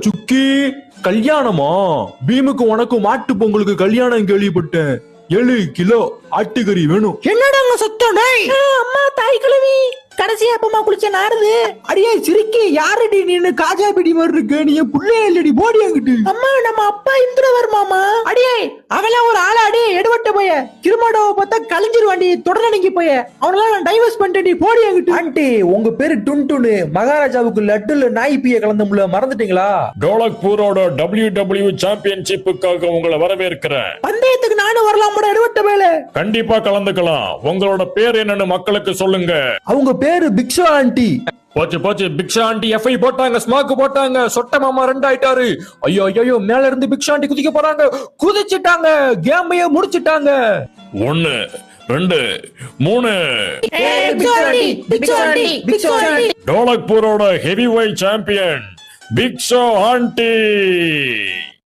சுக்கி, கல்யாணமா? பீமுக்கு உனக்கும் மாட்டு பொங்கலுக்கு கல்யாணம் கேள்விப்பட்டேன். 7 கிலோ ஆட்டுக்கறி வேணும். என்னடா சத்தம்? அம்மா தாய் கிழவி கடைசியா அப்பமா குளிச்ச நாருது. அடியே சிரிக்கி, யாரடி நீ? காஜா பிடி மாதிரி இருக்கு. நீ புள்ளே இல்லடி, போடி அங்கிட்டு. அம்மா நம்ம அப்பா இந்திரவர்மாமா. அடியே அவெல்லாம் ஒரு ஆளா? அடியே எடுவட்ட போய கிருமாடோவை பார்த்தா கலைஞ்சிருவாண்டி, தொடர்ந்து போய அவனெல்லாம் நான் டைவர்ஸ் பண்ணிட்டேன். போடி அங்கிட்டு. ஆண்டி, உங்க பேரு டுன்டுனு. மகாராஜாவுக்கு லட்டுல நாய் பிய கலந்தமுல மறந்துட்டீங்களா? டோலக்பூரோட WWE சாம்பியன்ஷிப்புக்காக உங்களை வரவேற்கிறேன். பந்தயத்துக்கு நானும் வரலாம் எடுவட்ட மேல. கண்டிப்பா கலந்துக்கலாம். உங்களோட பேர் என்னன்னு மக்களுக்கு சொல்லுங்க. அவங்க பேரு பிக்ஷா ஆண்டி. போச்சு பிக்ஷா ஆண்டி எஃப்ஐ போட்டாங்க, ஸ்மாக் போட்டாங்க. சொட்ட மாமா 2 ஆயிட்டாரு. ஐயோ மேல இருந்து பிக்ஷா ஆண்டி குதிக்க போறாங்க. குதிச்சிட்டாங்க, கேமையே முடிச்சிட்டாங்க. 1 2 3 டோலக்பூரோட ஹெவி வெயிட் சாம்பியன் பிக்ஷா ஆண்டி.